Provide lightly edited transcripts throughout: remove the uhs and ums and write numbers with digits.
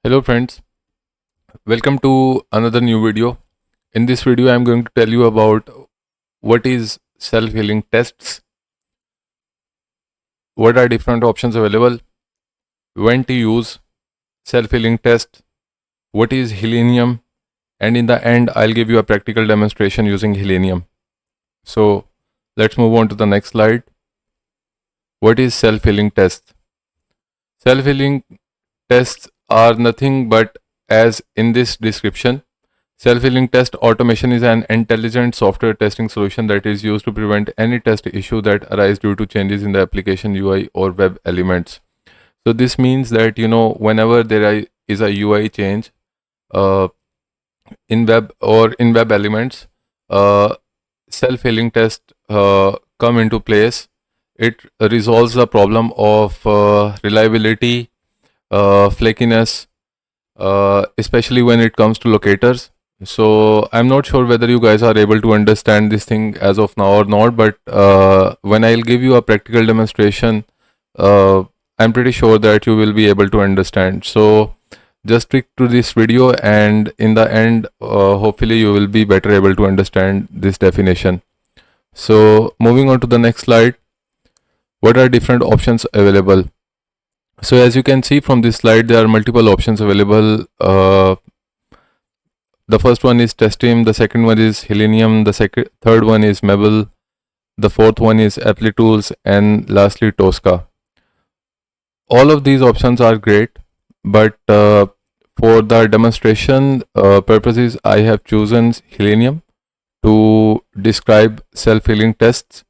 Hello friends, welcome to another new video. In this video I am going to tell you about what is self-healing tests, what are different options available, when to use self-healing test, what is Helenium, and in the end I'll give you a practical demonstration using Helenium. So let's move on to the next slide. What is self-healing test? Self-healing tests are nothing but, as in this description, self-healing test automation is an intelligent software testing solution that is used to prevent any test issue that arise due to changes in the application UI or web elements. So this means that whenever is a UI change uh, in web or in web elements, uh, self-healing test come into place. It resolves the problem of reliability, flakiness, especially when it comes to locators. So I'm not sure whether you guys are able to understand this thing as of now or not, but when I'll give you a practical demonstration, I'm pretty sure that you will be able to understand. So just stick to this video, and in the end, hopefully you will be better able to understand this definition. So moving on to the next slide, what are different options available? So as you can see from this slide, there are multiple options available. The first one is Testim, the second one is Helenium, the third one is Mebble, the fourth one is Applitools, and lastly Tosca. All of these options are great, but for the demonstration purposes, I have chosen Helenium to describe self-healing tests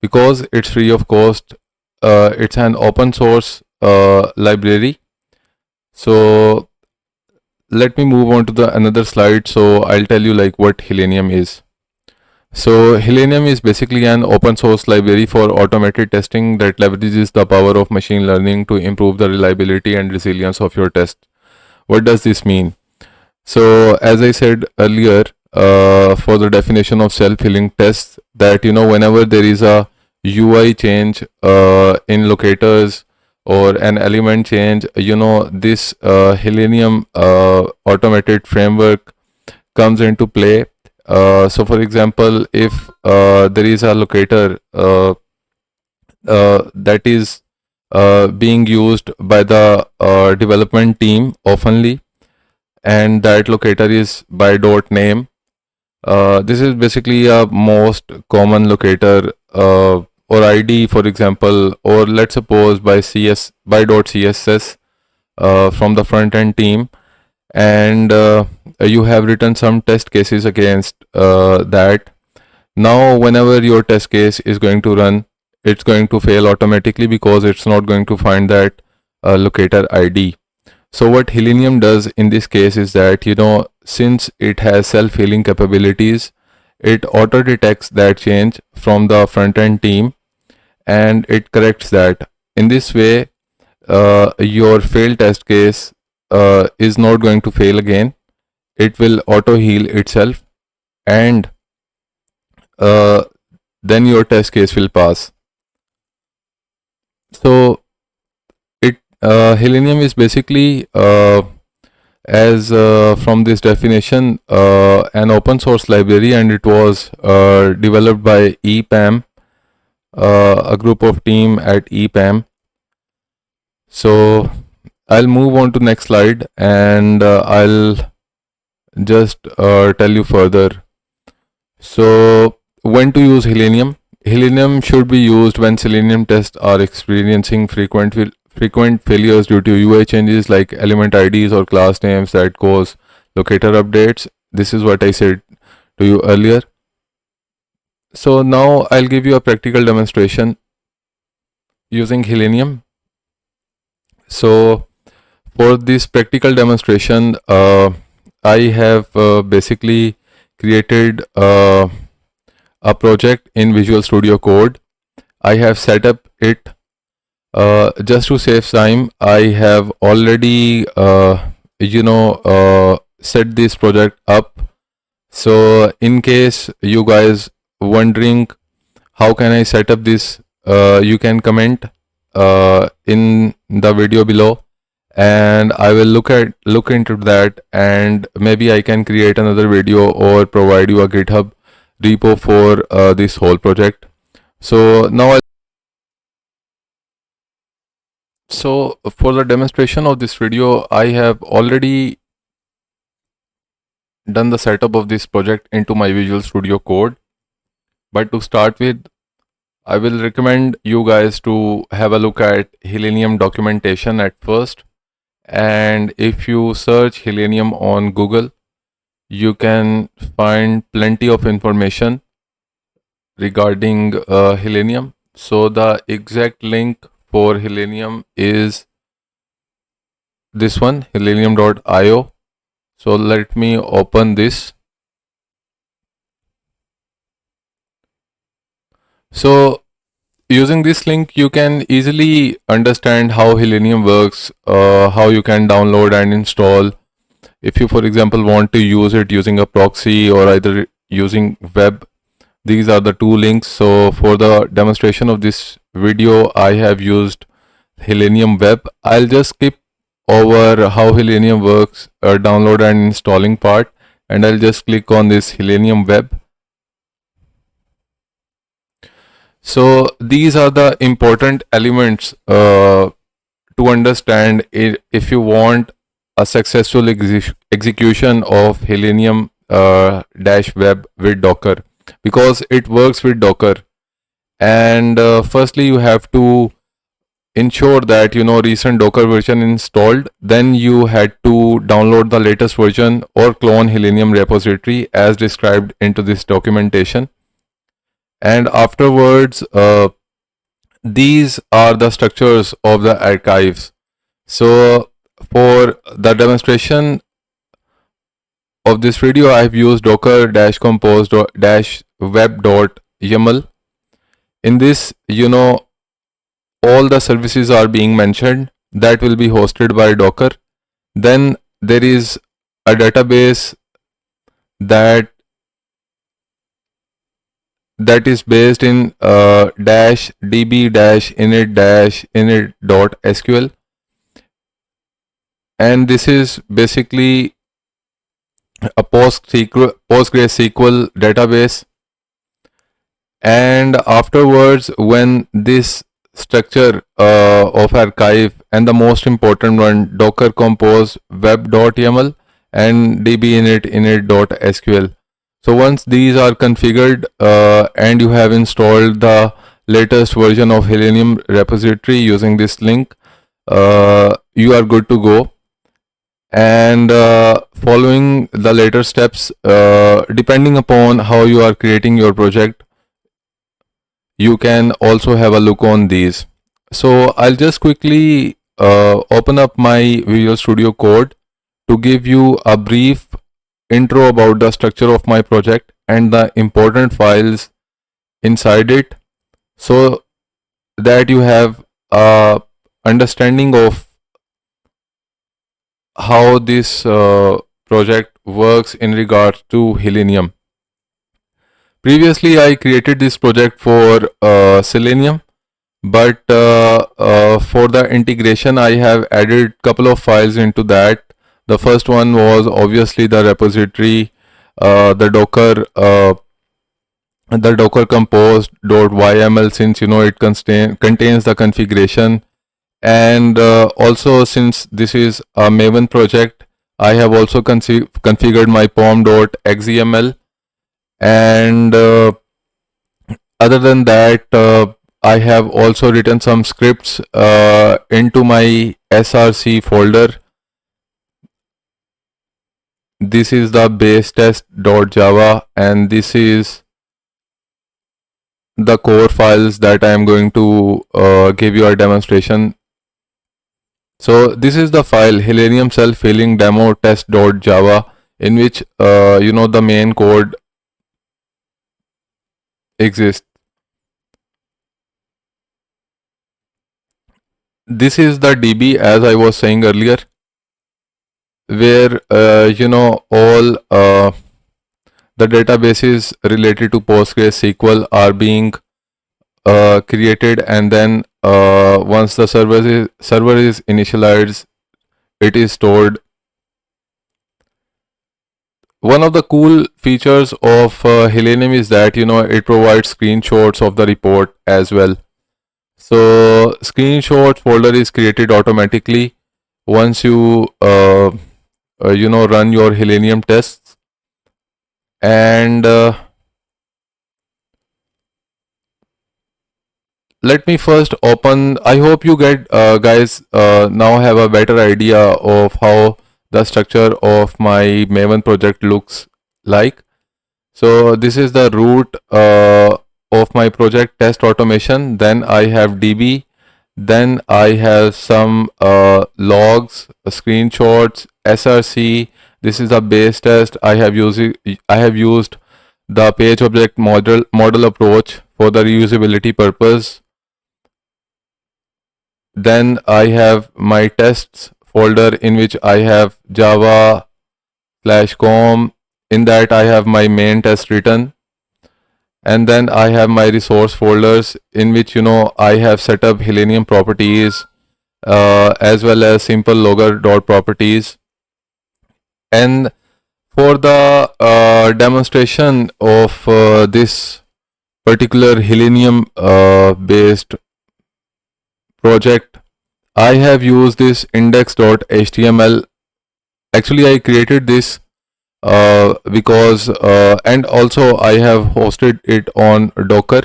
because it's free of cost. It's an open source library. So let me move on to the another slide. So I'll tell you like what Helenium is. So Helenium is basically an open source library for automated testing that leverages the power of machine learning to improve the reliability and resilience of your test. What does this mean? So as I said earlier, for the definition of self-healing tests, that whenever there is a UI change in locators or an element change, this Helenium automated framework comes into play. So for example, if there is a locator that is being used by the development team oftenly, and that locator is by .name. This is basically a most common locator or ID, for example, or let's suppose by .css from the front end team, and you have written some test cases against that. Now whenever your test case is going to run, it's going to fail automatically because it's not going to find that locator ID. So what Helenium does in this case is that, since it has self-healing capabilities, it auto detects that change from the front end team and it corrects that. In this way, your failed test case is not going to fail again. It will auto heal itself, and then your test case will pass. So Helenium is basically, as from this definition, an open source library, and it was developed by EPAM, a group of team at EPAM. So I'll move on to next slide, and I'll just tell you further. So when to use Helenium? Helenium should be used when Selenium tests are experiencing frequent failures due to UI changes like element IDs or class names that cause locator updates. This is what I said to you earlier. So now I'll give you a practical demonstration using Helenium. So for this practical demonstration, I have basically created a project in Visual Studio Code. I have set up it. Just to save time, I have already set this project up. So in case you guys wondering how can I set up this, you can comment in the video below, and I will look into that, and maybe I can create another video or provide you a GitHub repo for this whole project. So now so for the demonstration of this video, I have already done the setup of this project into my Visual Studio Code. But to start with, I will recommend you guys to have a look at Hilenium documentation at first. And if you search Hilenium on Google, you can find plenty of information regarding Hilenium. So the exact link for Hilenium is this one, hilenium.io. So let me open this. So using this link, you can easily understand how Hilenium works, how you can download and install. If you, for example, want to use it using a proxy or either using web, these are the two links. So for the demonstration of this video, I have used Hilenium web. I'll just skip over how Hilenium works, download and installing part, and I'll just click on this Hilenium web. So these are the important elements to understand if you want a successful execution of Hilenium dash web with Docker, because it works with Docker. And firstly, you have to ensure that recent Docker version installed. Then you had to download the latest version or clone Hilenium repository as described into this documentation. And afterwards, these are the structures of the archives. So for the demonstration of this video, I have used docker-compose-web.yaml. In this, all the services are being mentioned that will be hosted by Docker. Then there is a database that is based in dash db dash init dash init.sql, and this is basically a PostgreSQL database. And afterwards, when this structure of archive and the most important one, docker compose web.yaml and dbinit init.sql. So once these are configured and you have installed the latest version of Hilenium repository using this link, you are good to go. And following the later steps, depending upon how you are creating your project, you can also have a look on these. So I'll just quickly open up my Visual Studio Code to give you a brief intro about the structure of my project and the important files inside it, so that you have a understanding of how this project works in regards to Hilenium. Previously, I created this project for Selenium, but for the integration, I have added couple of files into that. The first one was obviously the repository, the Docker compose.yml, since it contains the configuration. And also, since this is a Maven project, I have also configured my pom.xaml. And other than that, I have also written some scripts into my src folder. This is the base test.java, and this is the core files that I am going to give you a demonstration. So this is the file Hilenium self-healing demo test.java, in which the main code exists. This is the DB, as I was saying earlier, where all the databases related to PostgreSQL are being created, and then once the server is initialized, it is stored. One of the cool features of Selenium is that it provides screenshots of the report as well. So screenshot folder is created automatically once you run your Selenium tests. And let me first open. I hope you guys now have a better idea of how the structure of my Maven project looks like. So this is the root of my project, test automation. Then I have DB. Then I have some logs, screenshots, SRC. This is a base test. I have used the page object model approach for the reusability purpose. Then I have my tests folder in which I have java/com. In that I have my main test written. And then I have my resource folders in which I have set up Selenium properties as well as simple logger.properties. And for the demonstration of this particular Selenium based project, I have used this index.html. Actually, I created this because and also I have hosted it on Docker.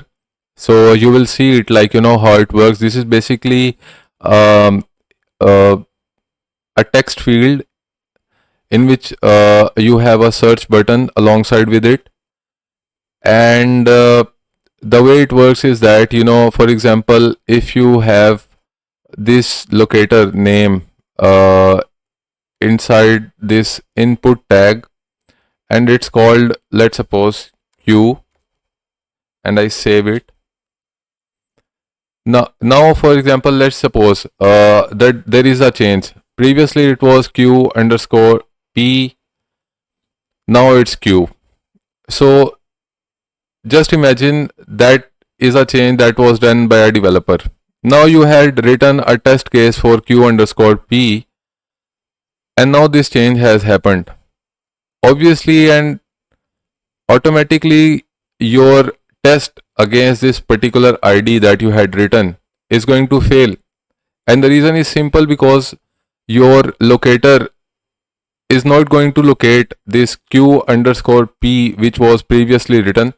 So you will see it like how it works. This is basically a text field in which you have a search button alongside with it. And the way it works is that for example, if you have this locator name inside this input tag, and it's called, let's suppose, Q, and I save it. Now for example, let's suppose that there is a change. Previously it was Q_P, now it's Q. So just imagine that is a change that was done by a developer. Now you had written a test case for Q_P, and now this change has happened. Obviously and automatically your test against this particular ID that you had written is going to fail. And the reason is simple, because your locator is not going to locate this Q_P which was previously written.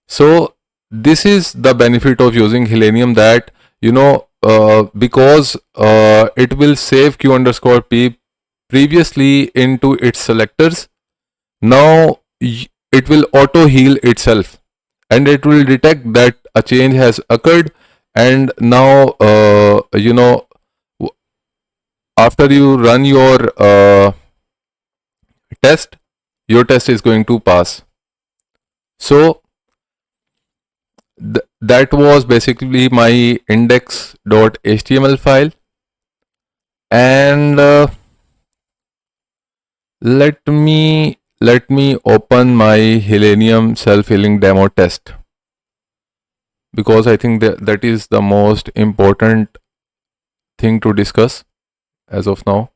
So this is the benefit of using Selenium, that because it will save Q_P previously into its selectors. Now it will auto heal itself, and it will detect that a change has occurred. And now after you run your test, your test is going to pass. So that was basically my index.html file. And let me open my Selenium self-healing demo test, because I think that is the most important thing to discuss as of now.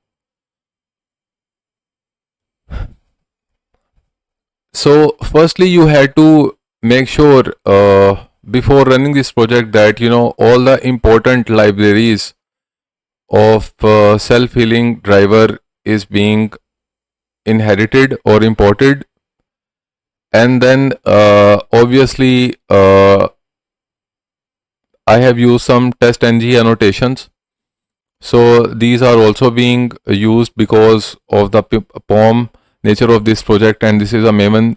So firstly, you had to make sure before running this project that all the important libraries of self-healing driver is being inherited or imported. And then obviously I have used some test-ng annotations. So these are also being used because of the POM nature of this project, and this is a Maven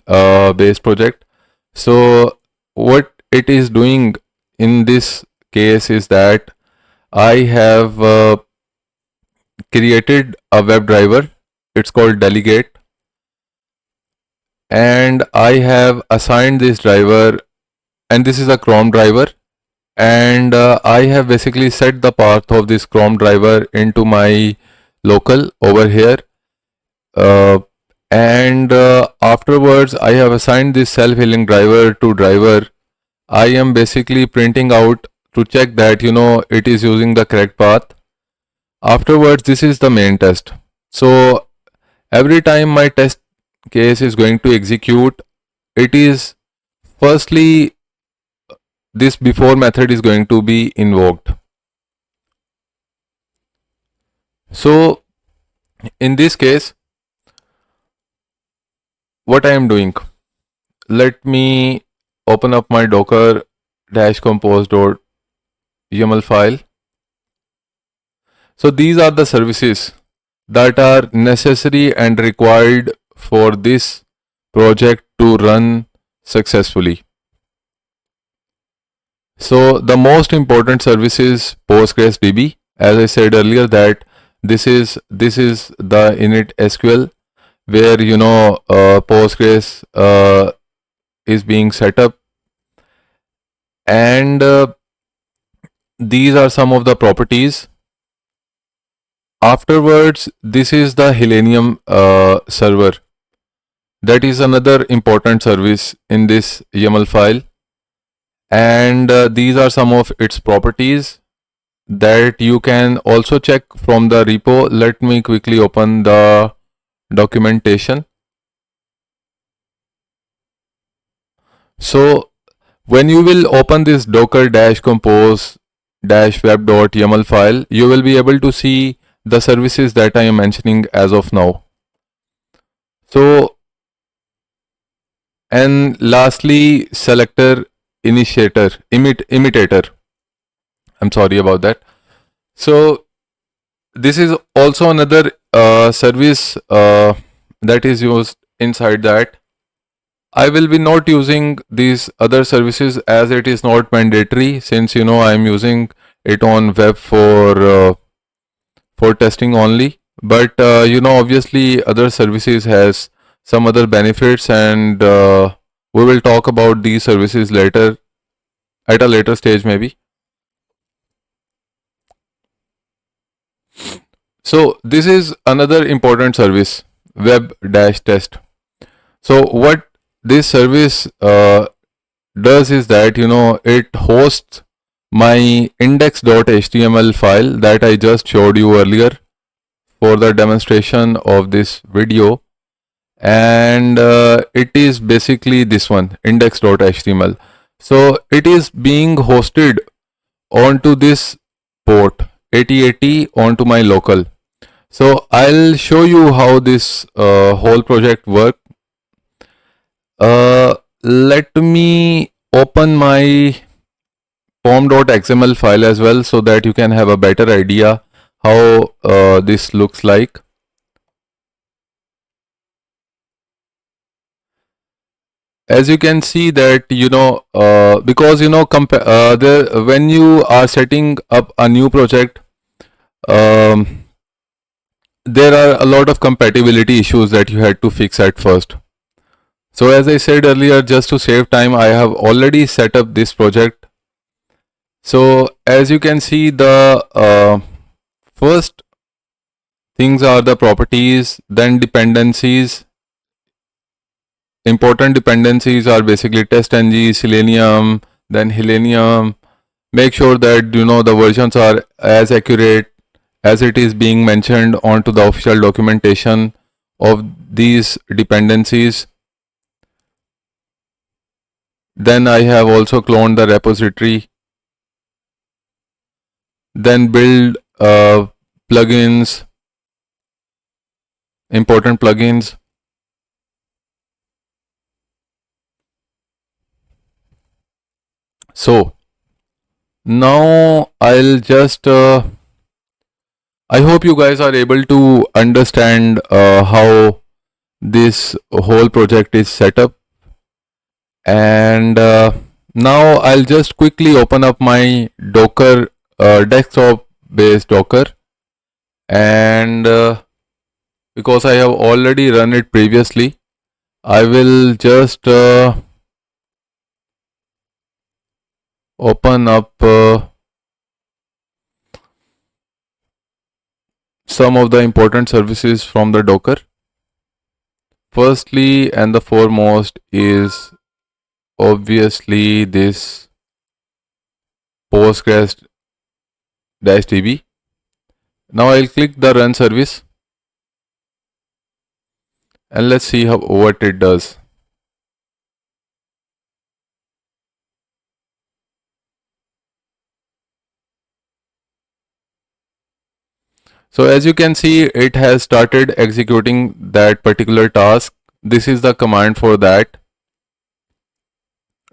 based project. So what it is doing in this case is that I have created a web driver. It's called Delegate, and I have assigned this driver, and this is a Chrome driver, and I have basically set the path of this Chrome driver into my local over here, and afterwards I have assigned this self-healing driver to driver. I am basically printing out to check that it is using the correct path. Afterwards, this is the main test. So every time my test case is going to execute, it is firstly this before method is going to be invoked. So in this case, what I am doing, let me open up my docker -compose.yaml file. So these are the services that are necessary and required for this project to run successfully. So the most important service is PostgreSDB. As I said earlier, that this is the init SQL where Postgres is being set up, and these are some of the properties. Afterwards, this is the Selenium server. That is another important service in this YAML file, and these are some of its properties that you can also check from the repo. Let me quickly open the documentation. So when you will open this docker-compose-web.yaml file, you will be able to see the services that I am mentioning as of now. So, and lastly, selector imitator. I'm sorry about that. So this is also another service that is used inside that. I will be not using these other services as it is not mandatory, since I am using it on web for testing only. But obviously other services has some other benefits, and we will talk about these services later at a later stage maybe. So this is another important service, web-test. So what this service does is that it hosts my index.html file that I just showed you earlier for the demonstration of this video, and it is basically this one, index.html. So it is being hosted onto this port 8080 onto my local. So I'll show you how this whole project works. Let me open my pom.xml file as well, so that you can have a better idea how this looks like. As you can see that because when you are setting up a new project, there are a lot of compatibility issues that you had to fix at first. So as I said earlier, just to save time, I have already set up this project. So as you can see, the first things are the properties, then dependencies. Important dependencies are basically TestNG, Selenium, then Selenium. Make sure that the versions are as accurate as it is being mentioned onto the official documentation of these dependencies. Then I have also cloned the repository. Then build plugins, important plugins. So now I'll just I hope you guys are able to understand how this whole project is set up, and now I'll just quickly open up my Docker desktop based Docker, and because I have already run it previously, I will just open up some of the important services from the Docker. Firstly and the foremost is obviously this Postgres-DB. Now I'll click the run service and let's see what it does. So as you can see, it has started executing that particular task. This is the command for that.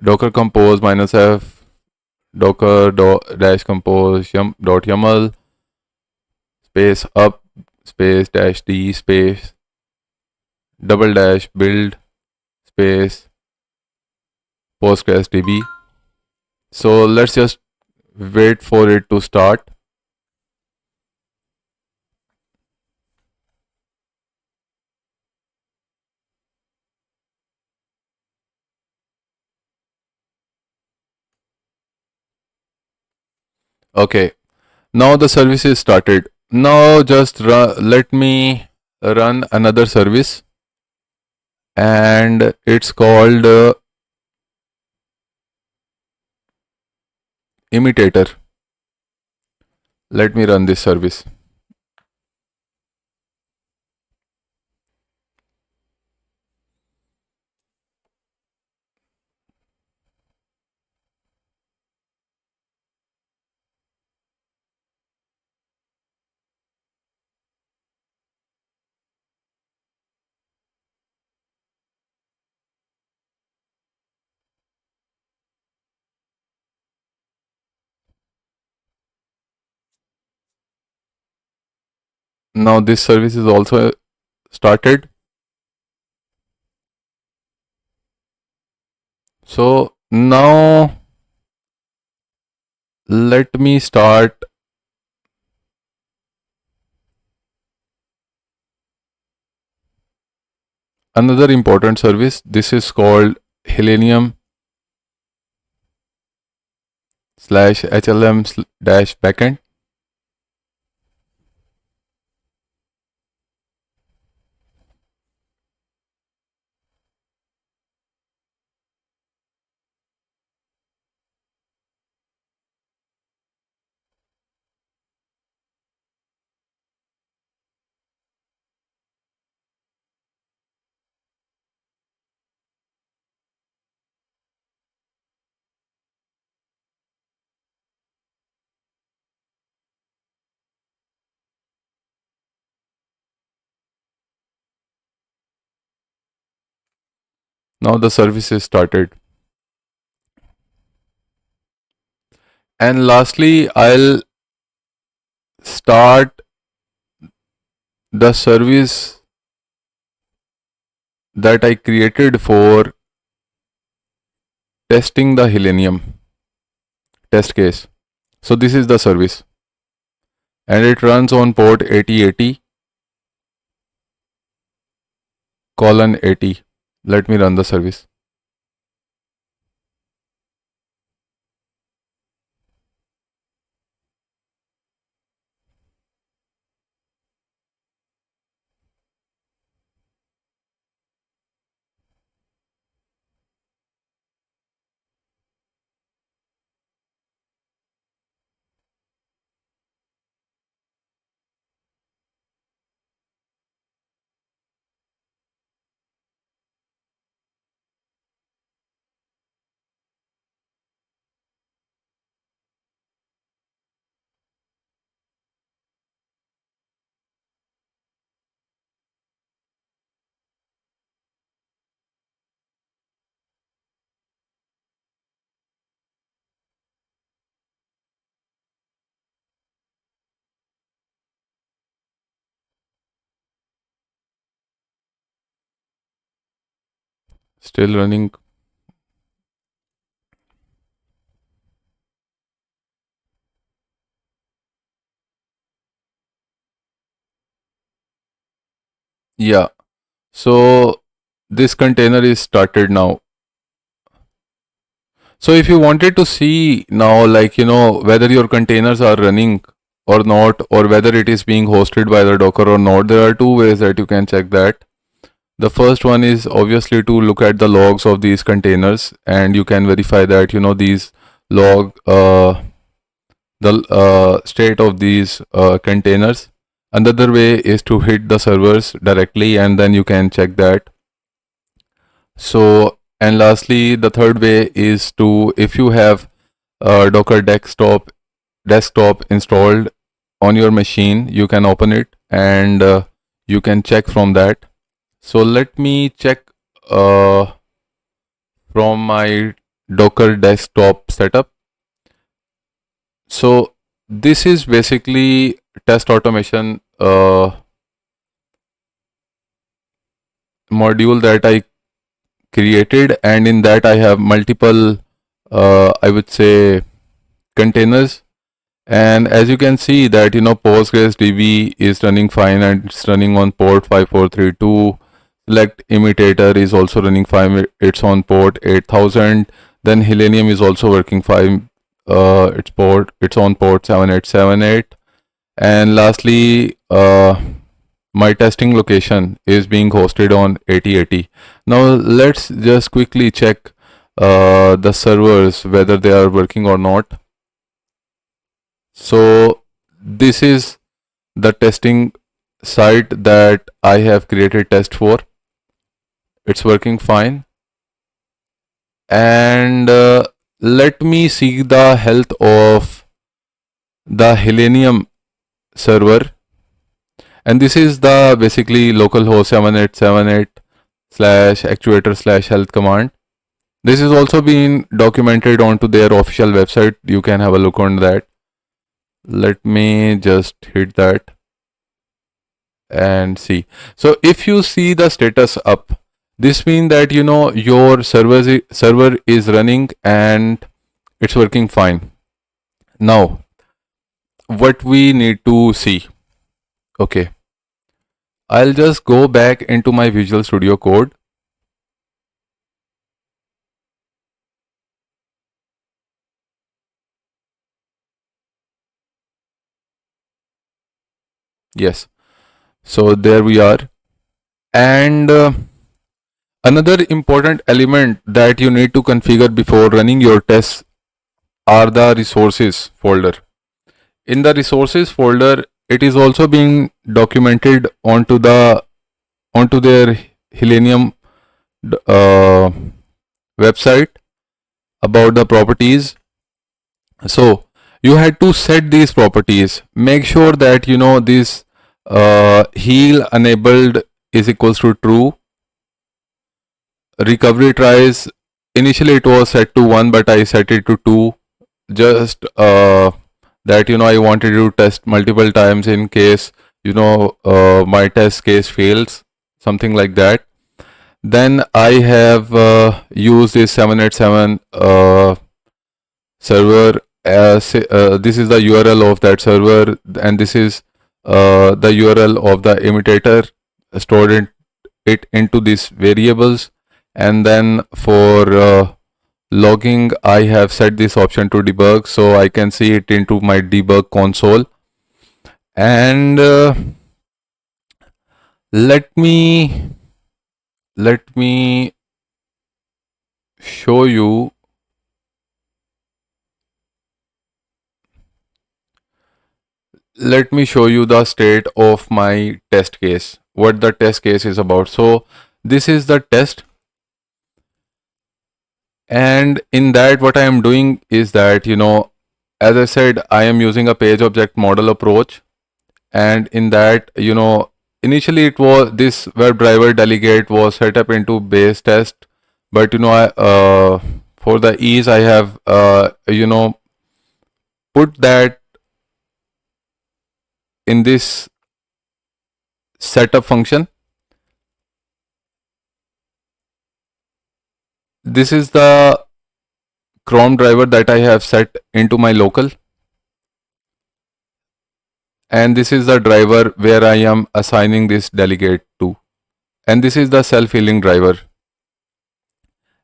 Docker compose -f docker dash compose dot yaml space up space dash d space double dash build space postgresdb. So let's just wait for it to start. Okay, now the service is started. Now just let me run another service, and it's called imitator. Let me run this service. Now this service is also started. So now let me start another important service. This is called Hilenium /HLM dash backend. Now the service is started. And lastly, I'll start the service that I created for testing the Hilenium test case. So this is the service, and it runs on port 8080 colon 80. Let me run the service. Still running. Yeah. So this container is started now. So if you wanted to see now, like, whether your containers are running or not, or whether it is being hosted by the Docker or not, there are two ways that you can check that. The first one is obviously to look at the logs of these containers, and you can verify that, these log the state of these containers. Another way is to hit the servers directly, and then you can check that. So, and lastly, the third way is to, if you have Docker desktop installed on your machine, you can open it and you can check from that. So let me check from my Docker desktop setup. So this is basically test automation module that I created, and in that I have multiple I would say containers. And as you can see that, you know, PostgreSDB is running fine and it's running on port 5432. Select imitator is also running fine, it's on port 8000. Then Hilenium is also working fine, it's on port 7878. And lastly, my testing location is being hosted on 8080. Now let's just quickly check the servers whether they are working or not. So this is the testing site that I have created test for. It's working fine. And let me see the health of the Hilenium server. And this is the basically localhost 7878 /actuator/health command. This is also been documented onto their official website. You can have a look on that. Let me just hit that and see. So if you see the status up, this means that, you know, your server is running and it's working fine. Now what we need to see, okay, I'll just go back into my Visual Studio Code. Yes, so there we are. And another important element that you need to configure before running your tests are the resources folder. In the resources folder, it is also being documented onto their Hilenium website about the properties. So you had to set these properties. Make sure that, you know, this heal enabled is equals to true. Recovery tries, initially it was set to 1, but I set it to 2. Just that, you know, I wanted to test multiple times in case, you know, my test case fails, something like that. Then I have used this 787 server as this is the URL of that server, and this is the URL of the imitator, stored it into these variables. And then for logging, I have set this option to debug, so I can see it into my debug console. And let me show you. Let me show you the state of my test case, what the test case is about. So this is the test, and in that what I am doing is that, you know, as I said, I am using a page object model approach. And in that, you know, initially it was this WebDriver delegate was set up into base test, but, you know, for the ease I have you know, put that in this setup function. This is the Chrome driver that I have set into my local, and this is the driver where I am assigning this delegate to, and this is the self-healing driver,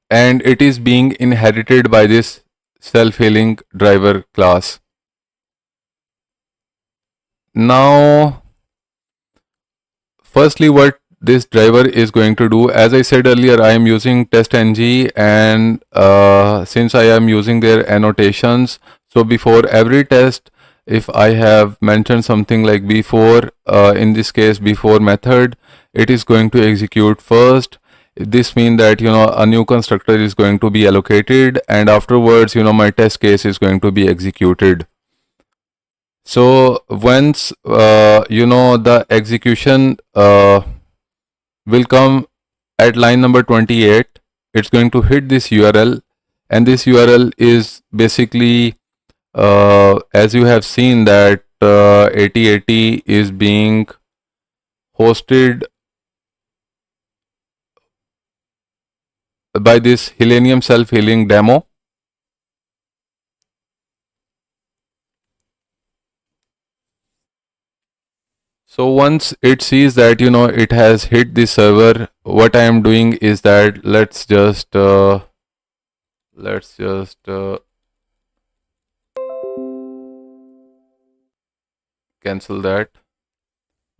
and it is being inherited by this self-healing driver class. Now firstly, what this driver is going to do, as I said earlier, I am using TestNG, and since I am using their annotations, So before every test, if I have mentioned something like before, in this case before method, it is going to execute first. This means that a new constructor is going to be allocated, and afterwards my test case is going to be executed. So once the execution will come at line number 28, it's going to hit this URL, and this URL is basically, as you have seen, that 8080 is being hosted by this Hilenium self-healing demo. So once it sees that it has hit the server, what I am doing is that let's just cancel that.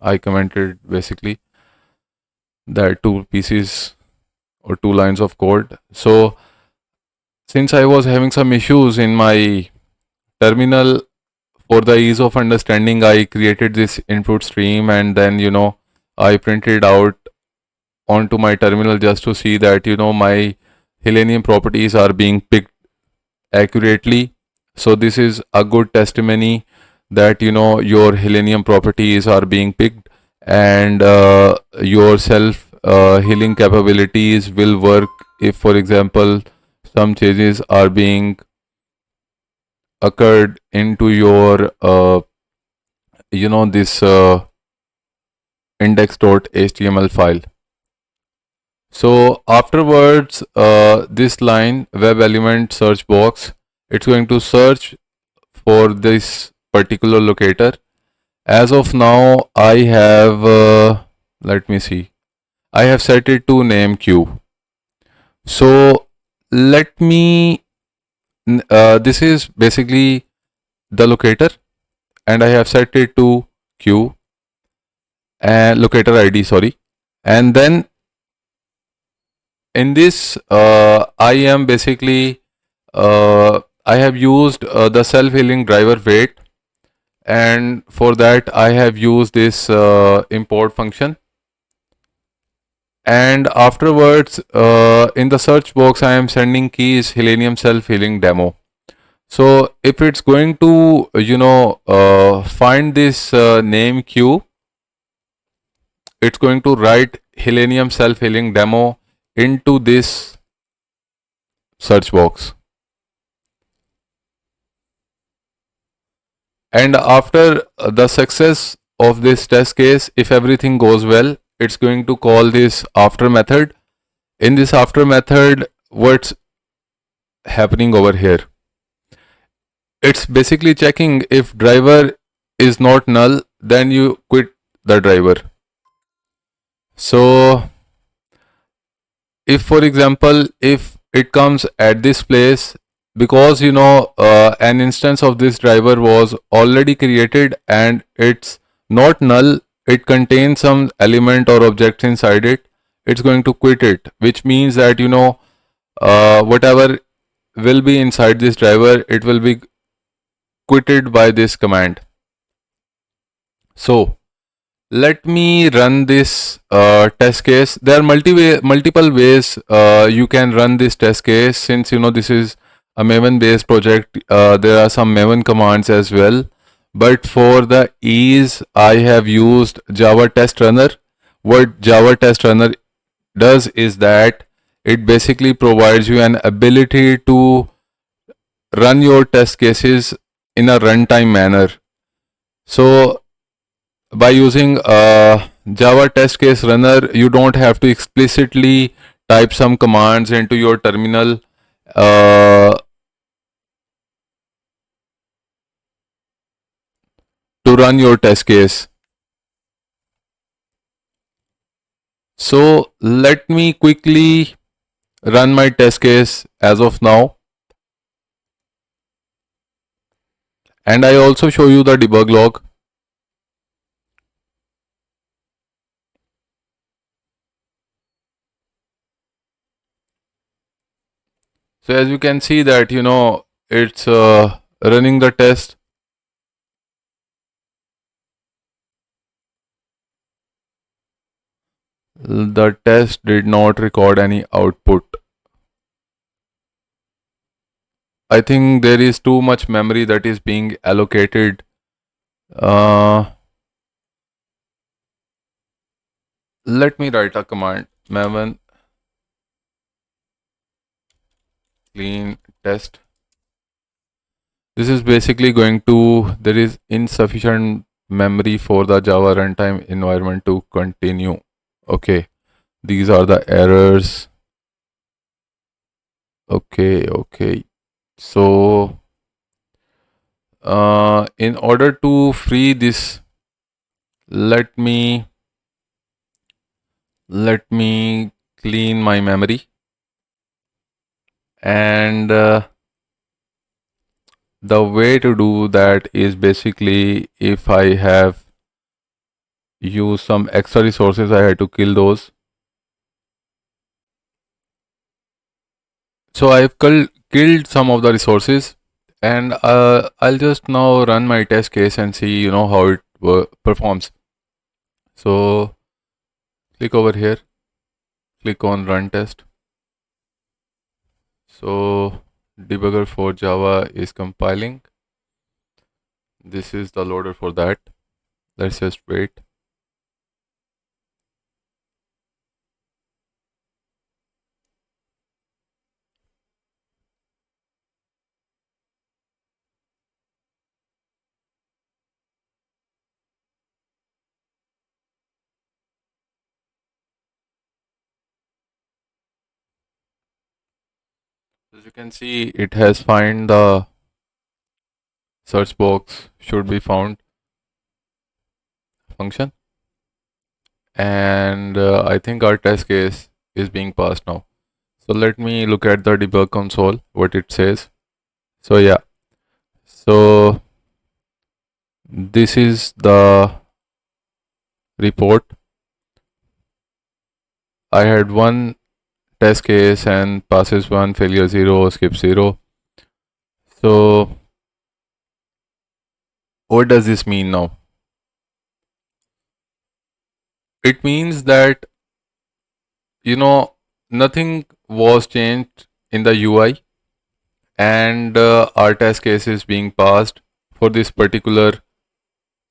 I commented basically that two pieces or two lines of code. So since I was having some issues in my terminal, for the ease of understanding, I created this input stream, and then I printed out onto my terminal just to see that my Hilenium properties are being picked accurately. So this is a good testimony that your Hilenium properties are being picked, and your self healing capabilities will work if, for example, some changes are being occurred into your this index.html file. So afterwards, this line web element search box, it's going to search for this particular locator. As of now, I have let me see, I have set it to name q. So let me this is basically the locator, and I have set it to q and locator ID, sorry. And then in this I am basically I have used the self-healing driver wait, and for that I have used this import function. And afterwards in the search box I am sending keys Hilenium self-healing demo. So if it's going to find this name q, it's going to write Hilenium self-healing demo into this search box. And after the success of this test case, if everything goes well, it's going to call this after method. In this after method, what's happening over here? It's basically checking if driver is not null, then you quit the driver. So if, for example, if it comes at this place, because an instance of this driver was already created and it's not null, it contains some element or object inside it, it's going to quit it, which means that whatever will be inside this driver, it will be quitted by this command. So let me run this test case. There are multiple ways you can run this test case. Since this is a Maven based project, there are some Maven commands as well. But for the ease, I have used Java Test Runner. What Java Test Runner does is that it basically provides you an ability to run your test cases in a runtime manner. So by using Java Test Case Runner, you don't have to explicitly type some commands into your terminal to run your test case. So let me quickly run my test case as of now, and I also show you the debug log. So as you can see that it's running the test. The test did not record any output. I think there is too much memory that is being allocated. Let me write a command. Maven clean test. This is basically going to, there is insufficient memory for the Java runtime environment to continue. Okay, these are the errors. Okay. So, in order to free this, let me clean my memory, and the way to do that is basically, if I have used some extra resources, I had to kill those. So I've killed some of the resources, and I'll just now run my test case and see how it performs. So click over here, click on run test. So debugger for Java is compiling. This is the loader for that. Let's just wait. As you can see, it has find the search box should be found function, and I think our test case is being passed now. So let me look at the debug console, what it says. So yeah, so this is the report. I had one test case and passes 1, failure 0, skip 0. So what does this mean now? It means that nothing was changed in the UI, and our test case is being passed for this particular,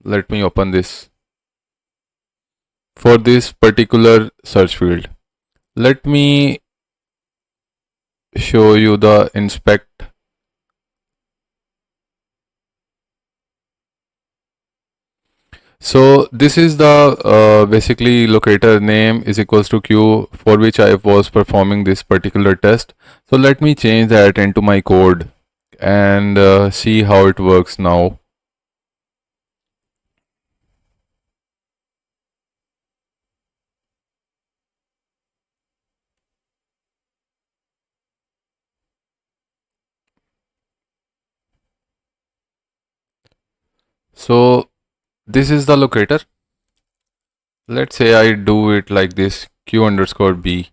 let me open this, for this particular search field. Let me show you the inspect. So this is the basically locator name is equals to q, for which I was performing this particular test. So let me change that into my code and see how it works now. So this is the locator. Let's say I do it like this, q underscore b,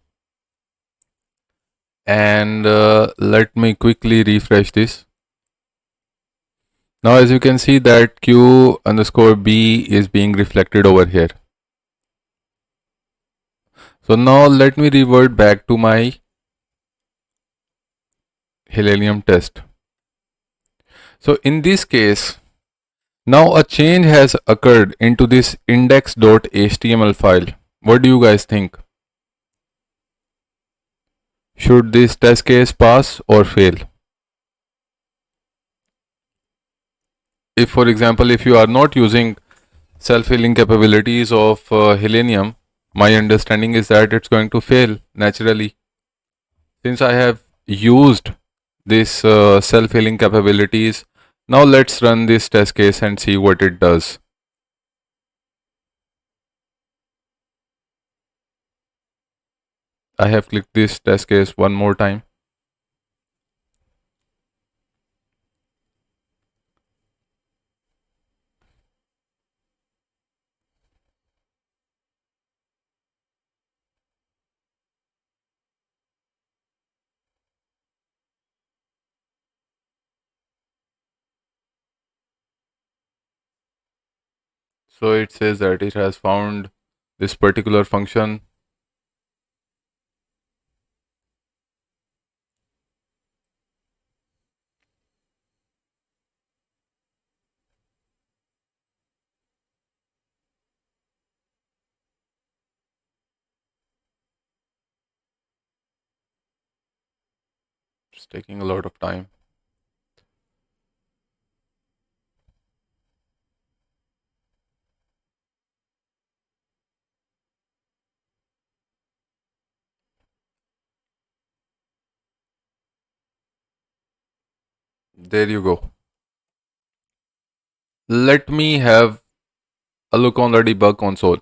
and let me quickly refresh this. Now as you can see that q underscore b is being reflected over here. So now let me revert back to my Selenium test. So in this case, now a change has occurred into this index.html file. What do you guys think? Should this test case pass or fail? If, for example, if you are not using self-healing capabilities of Selenium, my understanding is that it's going to fail naturally. Since I have used this self-healing capabilities, now let's run this test case and see what it does. I have clicked this test case one more time. So it says that it has found this particular function. It's taking a lot of time. There you go. Let me have a look on the debug console.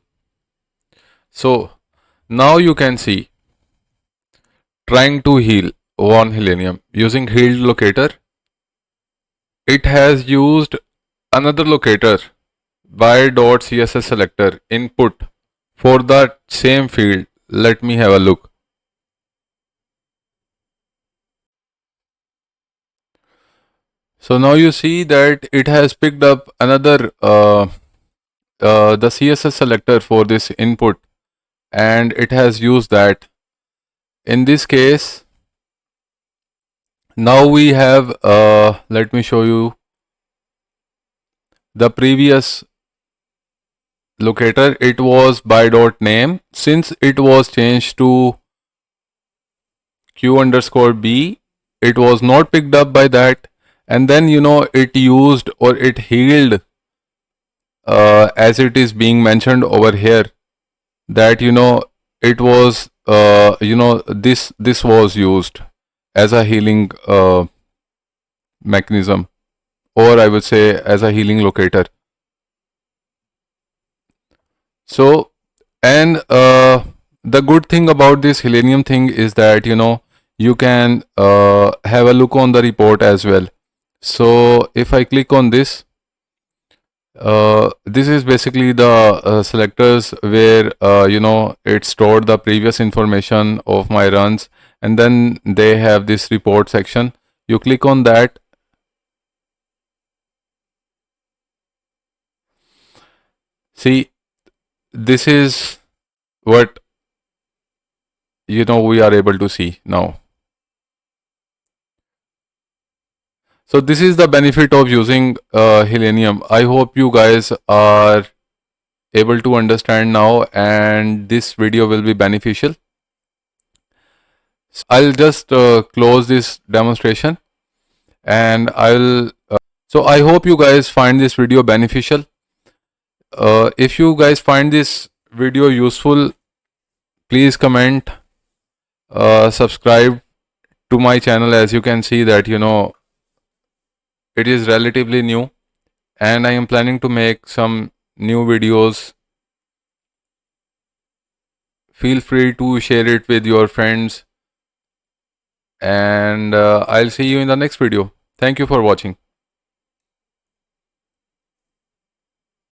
So now you can see trying to heal one Hilenium using healed locator. It has used another locator by.css selector input for the same field. Let me have a look. So now you see that it has picked up another the CSS selector for this input, and it has used that. In this case, now we have let me show you the previous locator. It was by dot name. Since it was changed to q underscore b, it was not picked up by that, and then it used or it healed as it is being mentioned over here, that it was this was used as a healing mechanism, or I would say as a healing locator. So, and the good thing about this Hilenium thing is that you can have a look on the report as well. So if I click on this, this is basically the selectors where it stored the previous information of my runs, and then they have this report section. You click on that. See, this is what we are able to see now. So this is the benefit of using Hilenium. I hope you guys are able to understand now, and this video will be beneficial. I'll just close this demonstration, and so I hope you guys find this video beneficial. If you guys find this video useful, please comment, subscribe to my channel. As you can see that it is relatively new, and I am planning to make some new videos. Feel free to share it with your friends, and I'll see you in the next video. Thank you for watching.